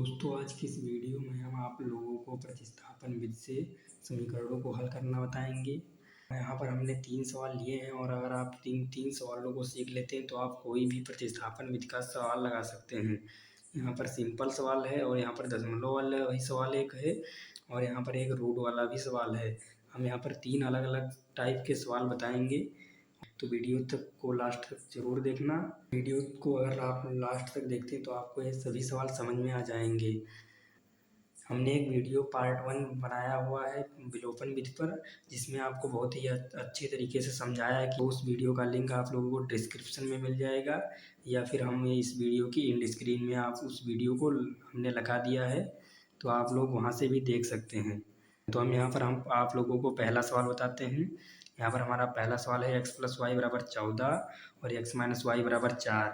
दोस्तों, आज की इस वीडियो में हम आप लोगों को प्रतिस्थापन विधि से समीकरणों को हल करना बताएंगे। यहाँ पर हमने 3 सवाल लिए हैं और अगर आप तीन सवालों को सीख लेते हैं तो आप कोई भी प्रतिस्थापन विधि का सवाल लगा सकते हैं। यहाँ पर सिंपल सवाल है और यहाँ पर दशमलव वाला वही सवाल एक है और यहाँ पर एक रूट वाला भी सवाल है। हम यहाँ पर 3 अलग अलग टाइप के सवाल बताएंगे, तो वीडियो तक को लास्ट तक ज़रूर देखना। वीडियो को अगर आप लास्ट तक देखते हैं तो आपको ये सभी सवाल समझ में आ जाएंगे। हमने एक वीडियो पार्ट 1 बनाया हुआ है विलोपन विधि पर, जिसमें आपको बहुत ही अच्छे तरीके से समझाया है कि उस वीडियो का लिंक आप लोगों को डिस्क्रिप्शन में मिल जाएगा या फिर हम इस वीडियो की एंड स्क्रीन में आप उस वीडियो को हमने लगा दिया है, तो आप लोग वहाँ से भी देख सकते हैं। तो हम यहाँ पर आप लोगों को पहला सवाल बताते हैं। यहाँ पर हमारा पहला सवाल है x + y = 14 और x - y = 4।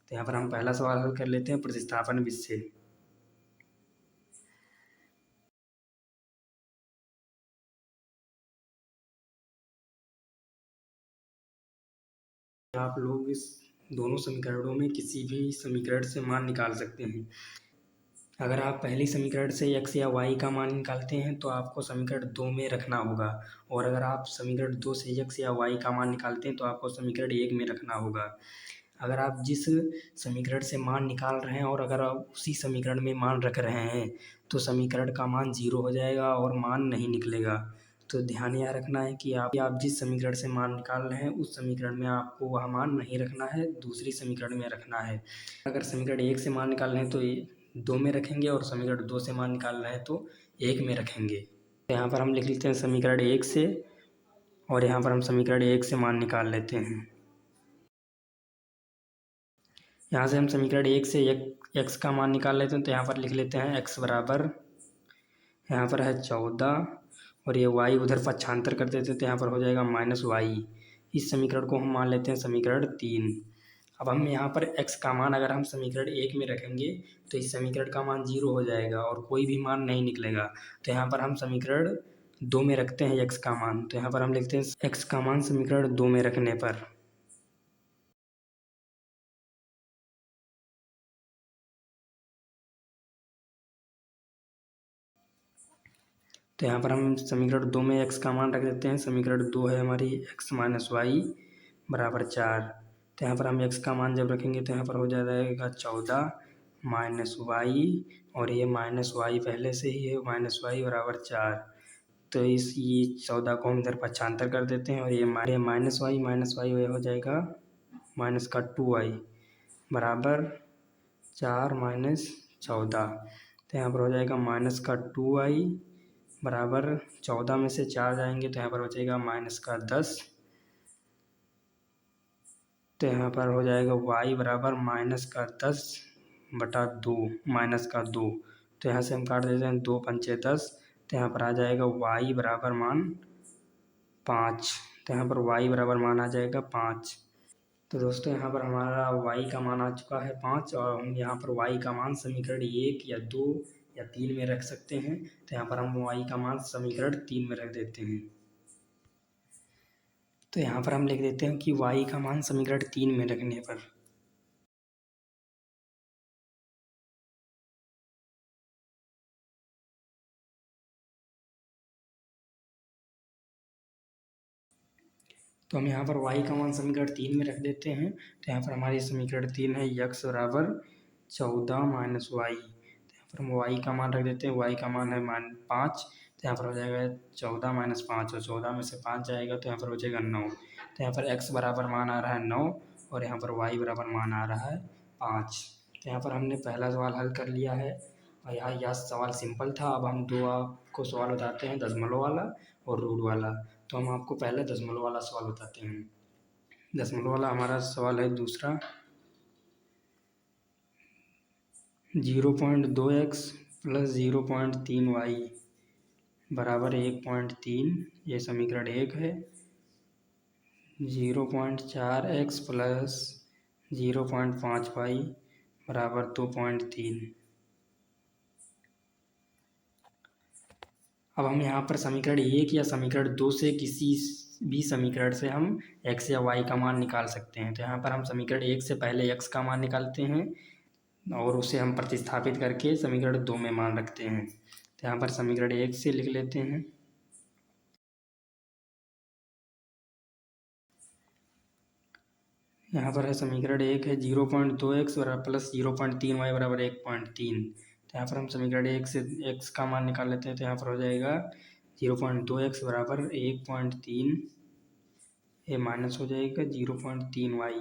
तो यहाँ पर हम पहला सवाल हल कर लेते हैं प्रतिस्थापन विधि से। आप लोग इस दोनों समीकरणों में किसी भी समीकरण से मान निकाल सकते हैं। अगर आप पहली समीकरण से x या y का मान निकालते हैं तो आपको समीकरण 2 में रखना होगा, और अगर आप समीकरण 2 से x या y का मान निकालते हैं तो आपको समीकरण 1 में रखना होगा। अगर आप जिस समीकरण से मान निकाल रहे हैं और अगर आप उसी समीकरण में मान रख रहे हैं तो समीकरण का मान 0 हो जाएगा और मान नहीं निकलेगा। तो ध्यान यह रखना है कि आप जिस समीकरण से मान निकाल रहे हैं उस समीकरण में आपको वह मान नहीं रखना है, दूसरी समीकरण में रखना है। अगर समीकरण 1 से मान निकाल रहे हैं तो 2 में रखेंगे और समीकरण 2 से मान निकाल रहे हैं तो 1 में रखेंगे। तो यहाँ पर हम लिख लेते हैं समीकरण 1 से, और यहाँ पर हम समीकरण 1 से मान निकाल लेते हैं। यहाँ से हम समीकरण 1 से x का मान निकाल लेते हैं, तो यहाँ पर लिख लेते हैं x बराबर, यहाँ पर है 14 और ये y उधर पक्षांतर कर देते हैं तो यहाँ पर हो जाएगा -y। इस समीकरण को हम मान लेते हैं समीकरण 3। अब हम यहाँ पर x का मान अगर हम समीकरण 1 में रखेंगे तो इस समीकरण का मान 0 हो जाएगा और कोई भी मान नहीं निकलेगा। तो यहाँ पर हम समीकरण 2 में रखते हैं x का मान, तो यहाँ पर हम लिखते हैं x का मान समीकरण 2 में रखने पर। तो यहाँ पर हम समीकरण 2 में x का मान रख देते हैं। समीकरण 2 है हमारी x - y = 4। तो यहाँ पर हम x का मान जब रखेंगे तो यहाँ पर हो जाएगा 14 - y, और ये -y पहले से ही है, -y = 4। तो ये 14 को हम इधर पक्षांतर कर देते हैं और ये -y हो जाएगा -2y बराबर 4 - 14। तो यहाँ पर हो जाएगा -2y बराबर 14 में से 4 जाएंगे तो यहाँ पर बचेगा -10। तो यहाँ पर हो जाएगा y बराबर -10/2 -2। तो यहाँ से हम काट देते हैं 2 पंचे 10, तो यहाँ पर आ जाएगा y बराबर मान 5। तो यहाँ पर y बराबर मान आ जाएगा 5। तो दोस्तों यहाँ पर हमारा y का मान आ चुका है 5, और हम यहाँ पर y का मान समीकरण 1 या 2 या 3 में रख सकते हैं। तो यहाँ पर हम y का मान समीकरण 3 में रख देते हैं। तो यहाँ पर हम लिख देते हैं कि y का मान समीकरण 3 में रखने पर। तो हम यहाँ पर y का मान समीकरण 3 में रख देते हैं। तो यहाँ पर हमारी समीकरण 3 है x बराबर 14 - y। तो यहाँ पर हम y का मान रख देते हैं, y का मान है 5। तो यहाँ पर हो जाएगा 14 - 5, और 14 में से 5 जाएगा तो यहाँ पर हो जाएगा 9। तो यहाँ पर x बराबर मान आ रहा है 9 और यहाँ पर y बराबर मान आ रहा है 5। तो यहाँ पर हमने पहला सवाल हल कर लिया है और यह सवाल सिंपल था। अब हम दो आपको सवाल बताते हैं, दशमलव वाला और रूट वाला। तो हम आपको पहले दशमलव वाला सवाल बताते हैं। दशमलव वाला हमारा सवाल है दूसरा, 0.2x + 0.3y बराबर 1.3। ये समीकरण 1 है। 0.4x + 0.5y बराबर 2.3। अब हम यहाँ पर समीकरण 1 या समीकरण 2 से किसी भी समीकरण से हम x या y का मान निकाल सकते हैं। तो यहाँ पर हम समीकरण 1 से पहले x का मान निकालते हैं, और उसे हम प्रतिस्थापित करके समीकरण 2 में मान रखते हैं। तो यहाँ पर समीकरण 1 से लिख लेते हैं। यहाँ पर है समीकरण 1 है 0.2x बराबर प्लस 0.3y बराबर 1.3। तो यहाँ पर हम समीकरण 1 से x का मान निकाल लेते हैं। तो यहाँ पर हो जाएगा 0.2x बराबर 1.3, ये माइनस हो जाएगा 0.3y।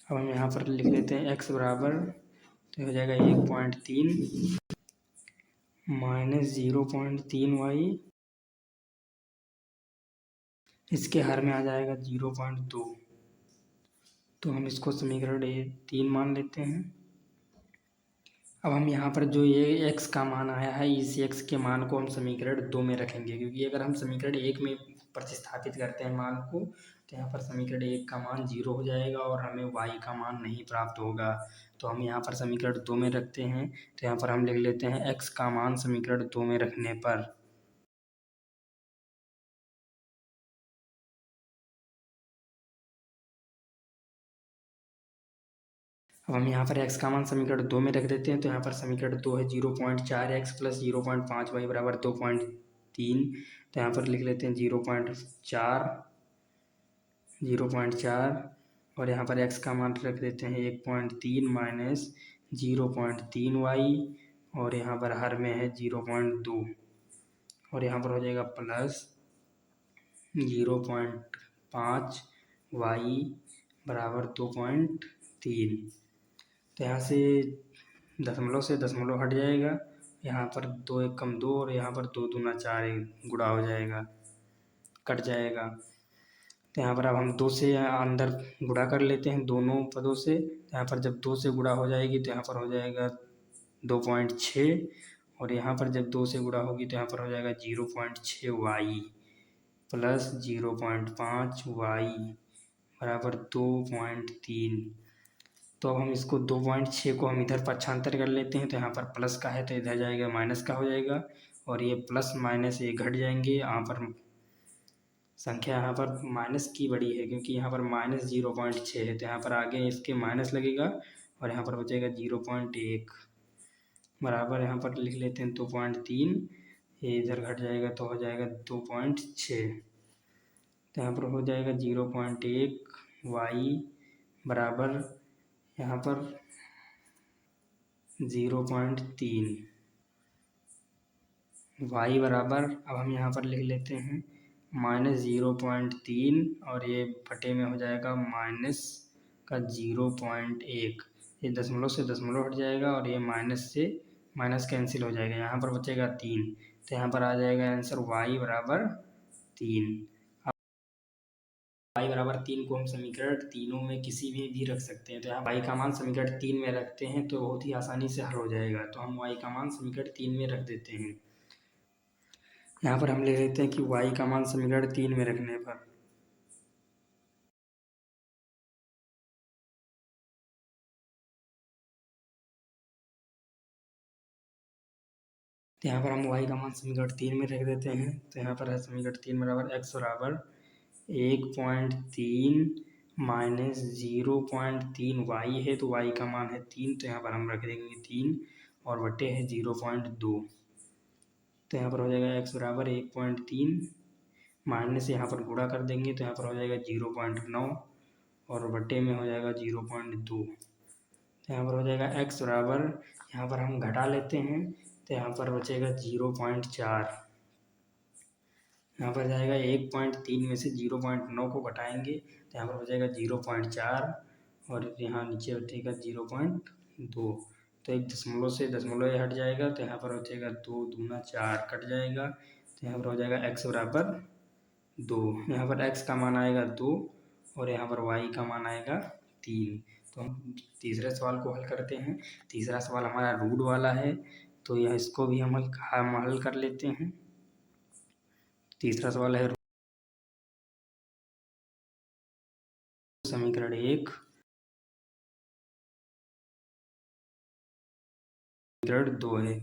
अब हम यहाँ पर लिख लेते हैं x बराबर, तो हो जाएगा 1.3 माइनस 0.3y, इसके हर में आ जाएगा 0.2। तो हम इसको समीकरण 3 मान लेते हैं। अब हम यहाँ पर जो ये x का मान आया है, इस x के मान को हम समीकरण 2 में रखेंगे, क्योंकि अगर हम समीकरण 1 में प्रतिस्थापित करते हैं मान को, तो यहाँ पर समीकरण 1 का मान 0 हो जाएगा और हमें y का मान नहीं प्राप्त होगा। तो हम यहाँ पर समीकरण 2 में रखते हैं। तो यहाँ पर हम लिख लेते हैं x का मान समीकरण 2 में रखने पर, अब हम यहाँ पर x का मान समीकरण 2 में रख देते हैं। तो यहाँ पर समीकरण 2 है 0.4x प्लस 0.5y बराबर 2.3। तो यहाँ पर लिख लेते हैं 0.4 और यहाँ पर x का मान रख देते हैं 1.3 माइनस 0.3y और यहाँ पर हर में है 0.2 और यहाँ पर हो जाएगा प्लस 0.5y बराबर 2.3। तो यहाँ से दशमलव हट जाएगा, यहाँ पर 2 एकम 2 और यहाँ पर 2 दूना 4 गुणा हो जाएगा, कट जाएगा। तो यहाँ पर अब हम 2 से अंदर गुणा कर लेते हैं दोनों पदों से। तो यहाँ पर जब 2 से गुणा हो जाएगी तो यहाँ पर हो जाएगा 2.6 और यहाँ पर जब 2 से गुणा होगी तो यहाँ पर हो जाएगा 0.6y प्लस 0.5y बराबर 2.3। तो अब हम इसको 2.6 को हम इधर पक्षांतर कर लेते हैं। तो यहाँ पर प्लस का है तो इधर जाएगा माइनस का हो जाएगा और ये प्लस माइनस ये घट जाएंगे। यहाँ पर संख्या यहाँ पर माइनस की बड़ी है, क्योंकि यहाँ पर माइनस 0.6 है, तो यहाँ पर आगे इसके माइनस लगेगा और यहाँ पर बचेगा 0.1 बराबर, यहाँ पर लिख लेते हैं 2.3, ये इधर घट जाएगा तो हो जाएगा 2.6। तो यहाँ पर हो जाएगा 0.1y बराबर यहाँ पर 0.3 y बराबर, अब हम यहाँ पर लिख लेते हैं माइनस 0.3 और ये बटे में हो जाएगा माइनस का 0.1, ये दशमलव से दशमलव हट जाएगा और ये माइनस से माइनस कैंसिल हो जाएगा, यहाँ पर बचेगा 3। तो यहाँ पर आ जाएगा आंसर y बराबर 3। y बराबर 3 को हम समीकरण तीनों में किसी में भी रख सकते हैं। तो यहाँ y का मान समीकरण 3 में रखते हैं तो बहुत ही आसानी से हल हो जाएगा। तो हम y का मान समीकरण 3 में रख देते हैं। यहाँ पर हम ले लेते हैं कि y का मान समीकरण 3 में रखने पर, तो यहाँ पर हम y का मान समीकरण 3 में रख देते हैं। तो यहाँ पर है समीकरण 3 बराबर x बराबर 1.3 माइनस 0.3y है, तो y का मान है 3, तो यहाँ पर हम रख देंगे 3 और बटे है 0.2। तो यहाँ पर हो जाएगा x बराबर 1.3 माइनस यहाँ पर गुणा कर देंगे तो यहाँ पर हो जाएगा 0.9 और बटे में हो जाएगा 0.2। तो यहाँ पर हो जाएगा x बराबर, यहाँ पर हम घटा लेते हैं तो यहाँ पर बचेगा 0.4। यहाँ पर जाएगा 1.3 में से 0.9 को घटाएंगे तो यहाँ पर हो जाएगा 0.4 और यहाँ नीचे बचेगा 0.2। तो एक दशमलव से दशमलव हट जाएगा तो यहाँ पर हो जाएगा 2 दूना 4 कट जाएगा। तो यहाँ पर हो जाएगा x बराबर 2। यहाँ पर x का मान आएगा 2 और यहाँ पर y का मान आएगा 3। तो हम तीसरे सवाल को हल करते हैं। तीसरा सवाल हमारा रूट वाला है, तो यह इसको भी हम हल कर लेते हैं। तीसरा सवाल है समीकरण 1 समीकरण 2 है।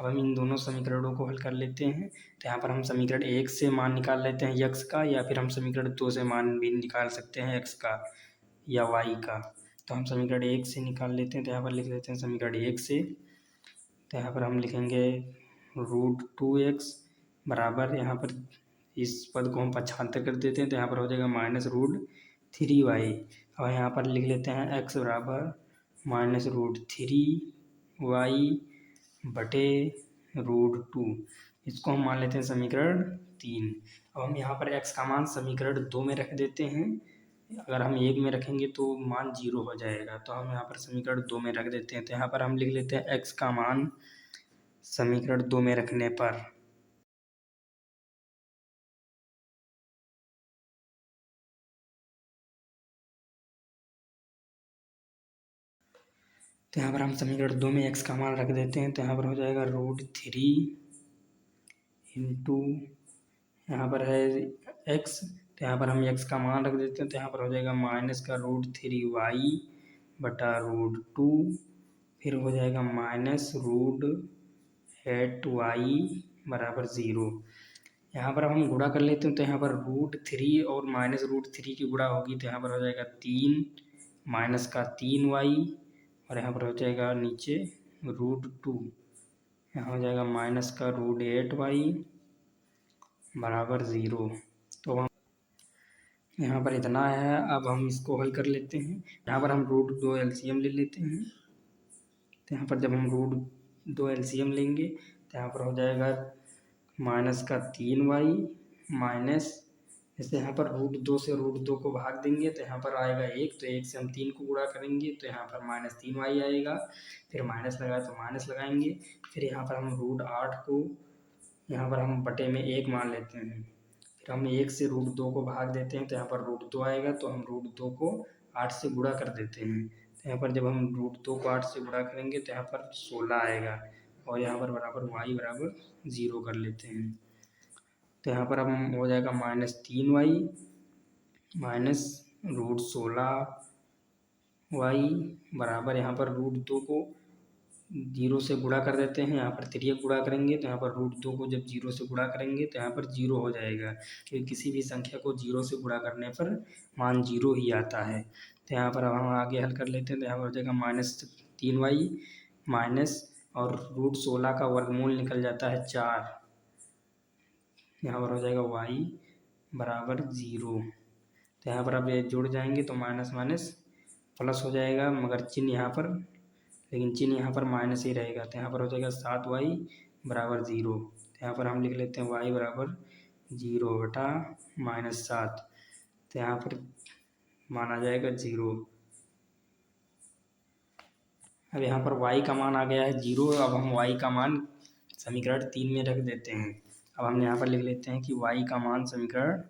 अब हम इन दोनों समीकरणों को हल कर लेते हैं। तो यहाँ पर हम समीकरण 1 से मान निकाल लेते हैं x का, या फिर हम समीकरण 2 से मान भी निकाल सकते हैं x का या y का। तो हम समीकरण 1 से निकाल लेते हैं। तो यहाँ पर लिख लेते हैं समीकरण 1 से। तो यहाँ पर हम लिखेंगे √2x बराबर, यहाँ पर इस पद को हम पक्षांतर कर देते हैं। तो यहाँ पर हो जाएगा -√3y। और यहाँ पर लिख लेते हैं x बराबर -√3y बटे √2। इसको हम मान लेते हैं समीकरण 3। अब हम यहाँ पर x का मान समीकरण 2 में रख देते हैं। अगर हम 1 में रखेंगे तो मान 0 हो जाएगा। तो हम यहाँ पर समीकरण 2 में रख देते हैं। तो यहाँ पर हम लिख लेते हैं x का मान समीकरण 2 में रखने पर तो यहाँ पर हम समीकरण 2 में x का मान रख देते हैं। तो यहाँ पर हो जाएगा √3 इंटू, यहाँ पर है x। तो यहाँ पर हम x का मान रख देते हैं। तो यहाँ पर हो जाएगा -√3y बटा √2, फिर हो जाएगा -√8y बराबर 0। यहाँ पर हम गुणा कर लेते हैं। तो यहाँ पर √3 और -√3 की गुणा होगी। तो यहाँ पर हो जाएगा 3 -3y, और यहाँ पर हो जाएगा नीचे √2, यहाँ हो जाएगा -8y बराबर 0। तो हम यहाँ पर इतना है। अब हम इसको हल कर लेते हैं। यहाँ पर हम √2 LCM ले लेते हैं। तो यहाँ पर जब हम √2 LCM लेंगे तो यहाँ पर हो जाएगा -3y माइनस, जैसे यहाँ पर √2 से √2 को भाग देंगे तो यहाँ पर आएगा 1। तो 1 से हम 3 को गुणा करेंगे तो यहाँ पर -3y आएगा। फिर माइनस लगाए तो माइनस लगाएंगे। फिर यहाँ पर हम √8 को यहाँ पर हम बटे में 1 मान लेते हैं। फिर हम 1 से √2 को भाग देते हैं तो यहाँ पर √2 आएगा। तो हम √2 को 8 से गुणा कर देते हैं। तो यहाँ पर जब हम √2 को 8 से गुणा करेंगे तो यहाँ पर 16 आएगा, और यहाँ पर बराबर y बराबर 0 कर लेते हैं। तो यहाँ पर हम हो जाएगा -3y माइनस √16y बराबर, यहाँ पर √2 को 0 से गुणा कर देते हैं। यहाँ पर 3 गुणा करेंगे तो यहाँ पर √2 को जब 0 से गुणा करेंगे तो यहाँ पर 0 हो जाएगा, क्योंकि किसी भी संख्या को 0 से गुणा करने पर मान 0 ही आता है। तो यहाँ पर अब हम आगे हल कर लेते हैं। तो यहाँ पर हो जाएगा -3y माइनस, और √16 का वर्गमूल निकल जाता है 4, यहाँ पर हो जाएगा y बराबर 0। तो यहाँ पर अब ये जुड़ जाएंगे तो माइनस माइनस प्लस हो जाएगा, मगर चिन्ह यहाँ पर, लेकिन चिन्ह यहाँ पर माइनस ही रहेगा। तो यहाँ पर हो जाएगा 7y बराबर 0। तो यहाँ पर हम लिख लेते हैं y बराबर 0 बटा -7। तो यहाँ पर माना जाएगा 0। अब यहाँ पर y का मान आ गया है 0। अब हम y का मान समीकरण 3 में रख देते हैं। अब हम यहाँ पर लिख लेते हैं कि y का मान समीकरण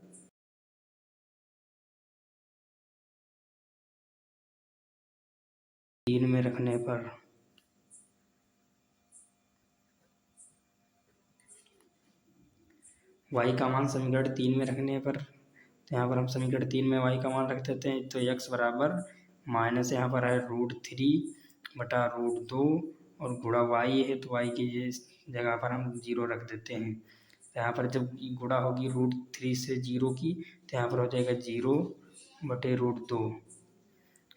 3 में रखने पर y का मान समीकरण 3 में रखने पर, तो यहाँ पर हम समीकरण 3 में y का मान रख देते हैं। तो x बराबर माइनस, यहाँ पर है √3 बटा √2, और गुणा y है तो y की जगह पर हम 0 रख देते हैं। तो यहाँ पर जब गुणा होगी √3 से 0 की तो यहाँ पर हो जाएगा 0 बटे √2,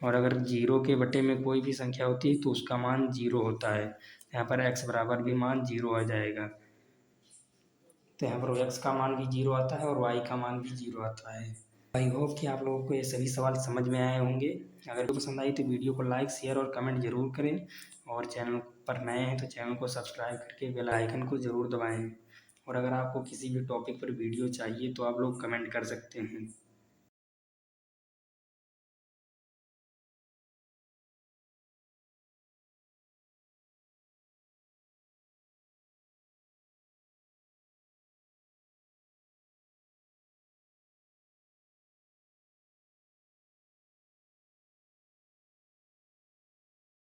और अगर 0 के बटे में कोई भी संख्या होती है तो उसका मान 0 होता है। यहाँ पर x बराबर भी मान 0 आ जाएगा। तो यहाँ पर x का मान भी 0 आता है और y का मान भी 0 आता है। आई होप कि आप लोगों को ये सभी सवाल समझ में आए होंगे। अगर वीडियो पसंद आई तो वीडियो को लाइक, शेयर और कमेंट जरूर करें, और चैनल पर नए हैं तो चैनल को सब्सक्राइब करके बेल आइकन को ज़रूर दबाएं। और अगर आपको किसी भी टॉपिक पर वीडियो चाहिए तो आप लोग कमेंट कर सकते हैं।